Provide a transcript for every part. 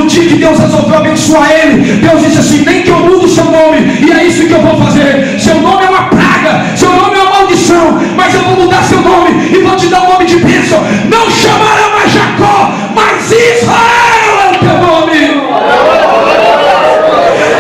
no dia que Deus resolveu abençoar ele, Deus disse assim: nem que eu mude o seu nome, e é isso que eu vou fazer. Seu nome é uma praga, seu nome é uma maldição, mas eu vou mudar seu nome e vou te dar um nome de bênção. Não chamará mais Jacó, mas Israel é o teu nome.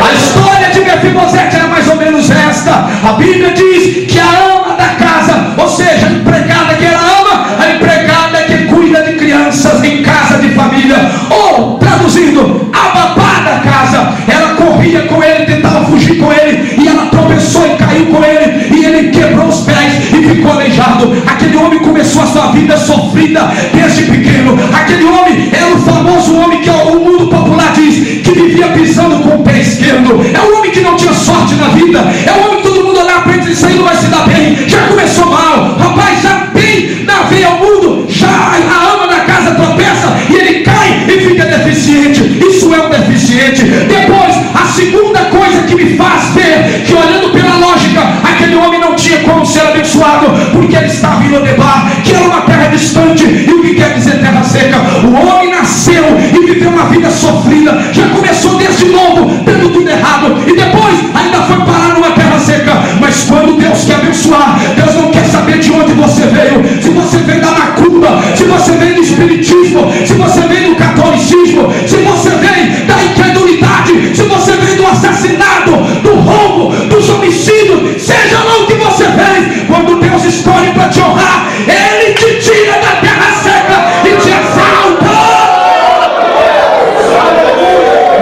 A história de Mefibosete era mais ou menos esta. A Bíblia diz que a ama da casa, ou seja, a empregada que ela ama, a empregada que cuida de crianças em casa de família, ou traduzindo, a babá da casa, ela corria com ele, tentava fugir com ele, e ela tropeçou e caiu com ele, e ele quebrou os pés e ficou aleijado. Aquele homem começou a sua vida sofrida desde pequeno. Aquele homem era o famoso homem que o mundo popular diz que vivia pisando com o pé esquerdo. É um homem que não tinha sorte na vida, é um homem que todo mundo olhava para ele e disse: isso não vai se dar bem, já começou mal, rapaz, já bem na veia ao mundo, já a ama da casa tropeça e ele cai e fica deficiente. Isso é um deficiente. Depois, a segunda coisa que me faz ver que, olhando pela lógica, aquele homem não tinha como ser abençoado, porque ele estava em Lodebar, que era uma terra distante. E o que quer dizer terra seca? O homem nasceu e viveu uma vida sofrida, já começou desde novo dando tudo errado, e depois ainda foi parar numa terra seca. Mas quando Deus quer abençoar, Deus não quer saber de onde você veio, se você veio da macumba, se você veio do espiritismo, se você veio do catolicismo, se você veio da incredulidade, se você veio do assassinato, do roubo, dos homicídios, seja lá o que você fez. Quando Deus escolhe para te honrar, Ele te tira da terra seca e te exalta.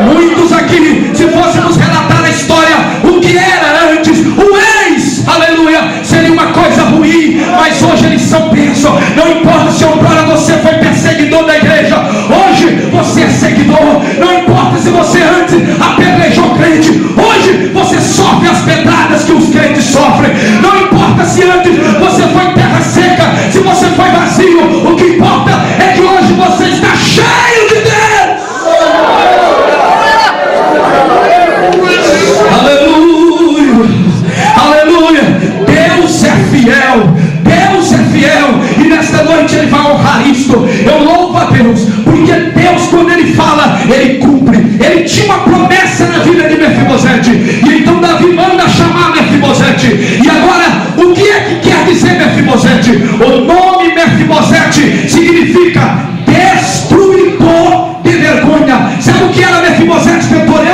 Muitos aqui, se fôssemos relatar a história, o que era antes, o ex, aleluia, seria uma coisa ruim, mas hoje eles são bênção. Não importa se outrora você foi perseguidor da igreja, hoje você é seguidor. Não importa se você antes apedrejou crente, hoje você sofre as pedradas que os crentes sofrem. Não importa se antes você foi terra seca, se você foi vazio, o que importa é que hoje você está cheio de Deus. Aleluia, aleluia. Deus é fiel, Deus é fiel, e nesta noite Ele vai honrar isto. Eu louvo a Deus, porque Deus, quando Ele fala, Ele cumpre. Ele tinha uma promessa na vida de Mefibosete, e então Davi manda chamar Mefibosete. E agora, o que é que quer dizer Mefibosete? O nome Mefibosete significa destruidor de vergonha. Sabe o que era Mefibosete, cantor?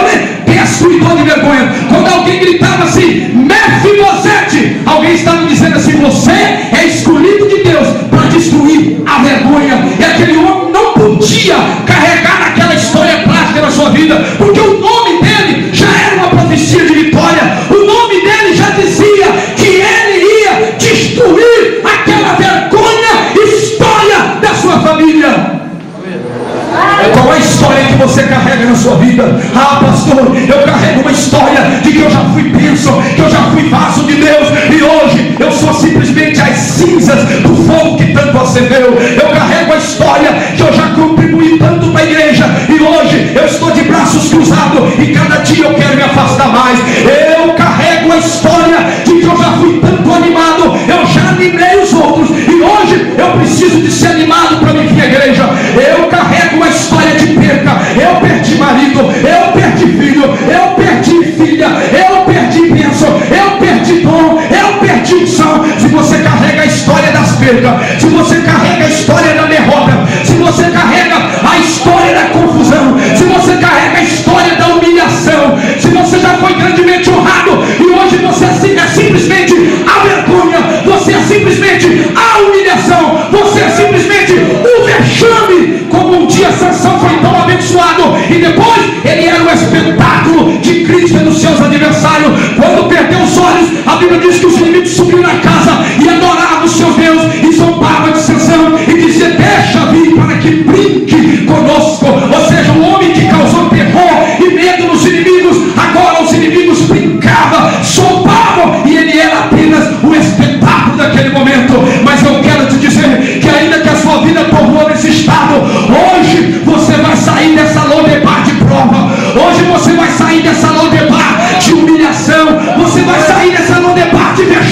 Destruidor de vergonha. Quando alguém gritava assim, Mefibosete, alguém estava dizendo assim: você é escolhido de Deus para destruir a vergonha. E aquele homem não podia carregar aquela história plástica na sua vida, porque o nome dele já era uma profecia de vitória. O nome dele já dizia que ele ia destruir aquela vergonha, história da sua família. Qual é a história que você carrega na sua vida? Ah, pastor, eu carrego uma história de que eu já fui bênção, que eu já fui vaso de Deus, e hoje eu sou simplesmente as cinzas do fogo que tanto acendeu. Eu carrego a história que eu já contribuí tanto para a igreja, e hoje eu estou de braços cruzados, e cada dia eu quero me afastar mais. Eu carrego a história de que eu já fui tanto animado, eu já animei os outros, e hoje eu preciso de ser animado para me vir à igreja. Eu carrego uma história de perca. Eu perdi marido, eu perdi filho, eu perdi filha, eu perdi bênção, eu perdi dom, eu perdi unção. Se você carrega a história das percas, se você carrega a história da derrota, se você carrega a história da confusão, se você carrega a história da humilhação, se você já foi grandemente honrado e hoje você é simplesmente a vergonha, você é simplesmente a humilhação, você é simplesmente o vexame. Como um dia Sansão foi tão abençoado e depois ele era o espetáculo de Cristo nos seus adversários. Quando perdeu os olhos, a Bíblia diz que os inimigos subiram na casa e adoravam o seu Deus e zombavam de Sansão e dizia: deixa vir para que brinque conosco. Ou seja, o homem que causou terror e medo nos inimigos, agora os inimigos brincavam, zombavam, e ele era apenas o espetáculo daquele momento. Mas eu quero te dizer que ainda que a sua vida tornou nesse estado, hoje você vai sair dessa Lodebar de prova. Hoje você vai sair dessa Lodebar de humilhação. Você vai sair dessa Lodebar de vexame.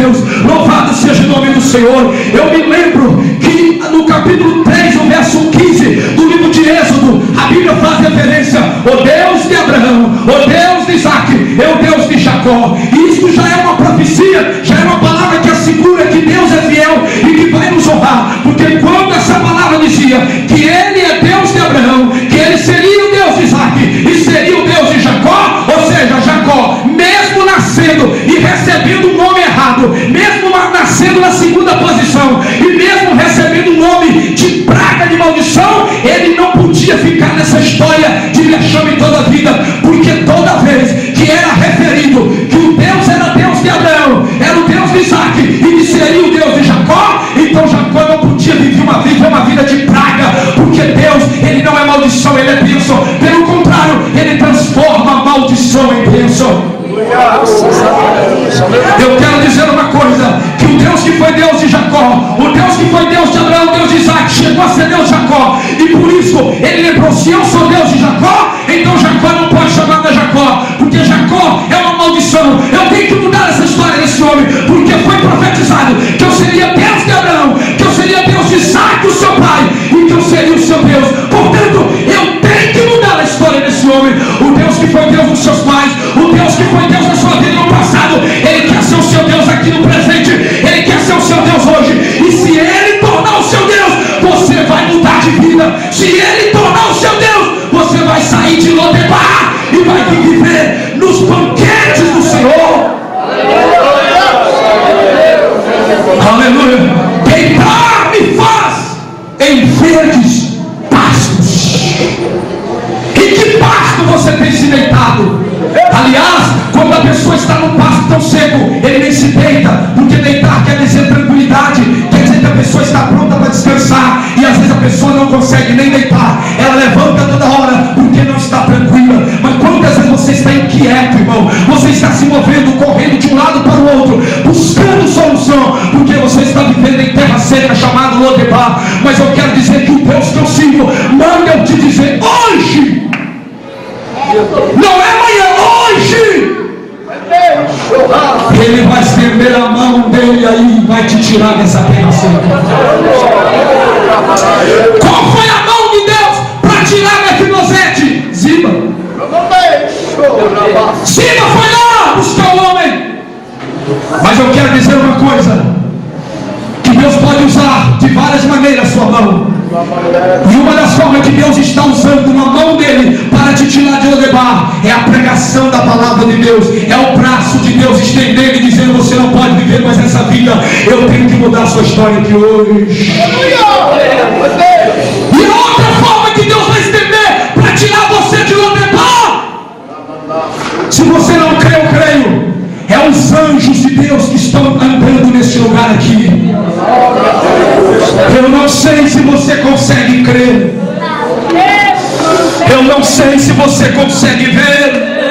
Deus, louvado seja o nome do Senhor. Eu me lembro que no capítulo 3, no verso 15 do livro de Êxodo, a Bíblia faz referência: o Deus de Abraão, o Deus de Isaac, é o Deus de Jacó. E isso já é uma profecia, já é uma palavra que assegura que Deus é fiel e que vai nos honrar. Porque quando essa palavra dizia que Ele é Deus de Abraão, que Ele seria o Deus de Isaac e seria o Deus de Jacó, ou seja, Jacó, mesmo nascendo e recebendo um nome errado, mesmo nascendo na segunda posição e mesmo recebendo um nome de praga, de maldição, ele não podia ficar nessa história de vexame toda a vida, porque toda vez que era referido que o Deus era Deus de Abraão, era o Deus de Isaac e que seria o Deus de Jacó, então Jacó não podia viver uma vida de praga, porque Deus, Ele não é maldição, Ele é bênção. Pelo contrário, Ele transforma a maldição em bênção. Eu quero dizer uma coisa: que o Deus que foi Deus de Jacó, o Deus que foi Deus de Abraão, Deus de Isaac, chegou a ser Deus de Jacó, e por isso ele lembrou: se eu sou Deus de Jacó, então Jacó não pode chamar de Jacó, porque Jacó é uma maldição. Eu tenho que mudar essa história desse homem, porque foi profetizado que eu seria Deus de Abraão, que eu seria Deus de Isaac, o seu pai, e que eu seria o seu Deus. Portanto, eu tenho que mudar a história desse homem. O Deus que foi Deus dos seus pais, o Deus que foi Deus da sua vida no passado, Ele quer ser o seu Deus aqui no presente, Ele quer ser o seu Deus hoje. E se Ele tornar o seu Deus, você vai mudar de vida. Se Ele tornar o seu Deus, você vai sair de Lodebar e vai viver nos banquetes do Senhor. Aleluia. Deitar-me faz em verdes pastos. Em que pasto você tem se deitado? Aliás, quando a pessoa está num pasto tão seco, ele nem se deita, porque deitar quer dizer tranquilidade, quer dizer que a pessoa está pronta para descansar, e às vezes a pessoa não consegue nem deitar, ela levanta toda hora porque não está tranquila. Mas quantas vezes você está inquieto, irmão? Você está se movendo, correndo de um lado para o outro, buscando solução, porque você está vivendo em terra seca, chamada Lodebar. Mas eu quero dizer que o Deus que eu sirvo manda eu te dizer hoje, não é amanhã, hoje Ele vai estender a mão dele aí e vai te tirar dessa terra seca. Qual foi a mão de Deus para tirar Mefibosete? Ziba. Ziba foi lá buscar o homem. Mas eu quero dizer uma coisa: que Deus pode usar de várias maneiras a sua mão. E uma das formas que Deus está usando uma mão dele para te tirar de Lodebar é a pregação da palavra de Deus, é o braço de Deus estendendo e dizendo: você não pode viver mais essa vida, eu tenho que mudar a sua história aqui hoje. E a outra forma que Deus vai estender para tirar você de Lodebar, se você não crê, eu creio, é os anjos de Deus que estão andando neste lugar aqui. Eu não sei se você consegue crer, eu não sei se você consegue ver,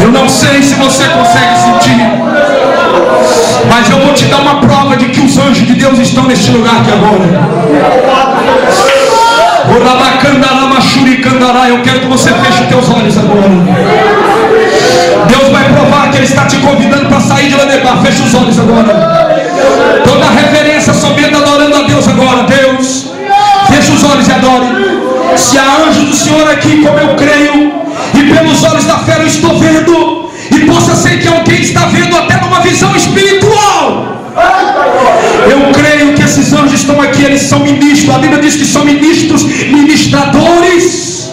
eu não sei se você consegue sentir, mas eu vou te dar uma prova de que os anjos de Deus estão neste lugar aqui agora. Eu quero que você feche os teus olhos agora. Deus vai provar que Ele está te convidando para sair de Lodebar. Feche os olhos agora. Toda reverência somente adorando a Deus agora. Deus, feche os olhos e adore. Se há anjo do Senhor aqui, como eu creio, e pelos olhos da fé eu estou vendo, e possa ser que alguém está vendo até numa visão espiritual, eu creio que esses anjos estão aqui, eles são ministros. A Bíblia diz que são ministros, ministradores.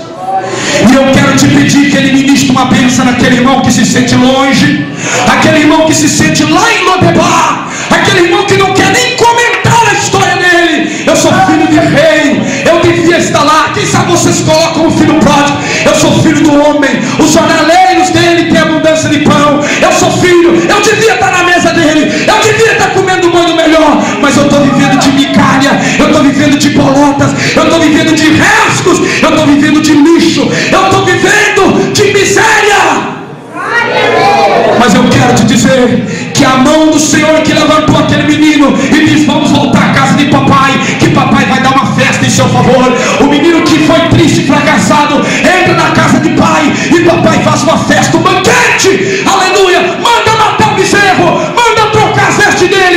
E eu quero te pedir que Ele ministre uma bênção naquele irmão que se sente longe, aquele irmão que se sente lá em Lodebar, aquele irmão que não quer nem comentar a história dele. Eu sou filho de rei, eu devia estar lá. Quem sabe vocês colocam o filho pródigo? Eu sou filho do homem, os jornaleiros dele têm abundância de pão. Eu sou filho, eu devia estar na mesa dele, eu devia estar comendo um molho melhor, mas eu estou vivendo de migalha, eu estou vivendo de bolotas, eu estou vivendo de restos, eu estou vivendo de lixo, eu estou vivendo de miséria. Mas eu quero te dizer que a mão do Senhor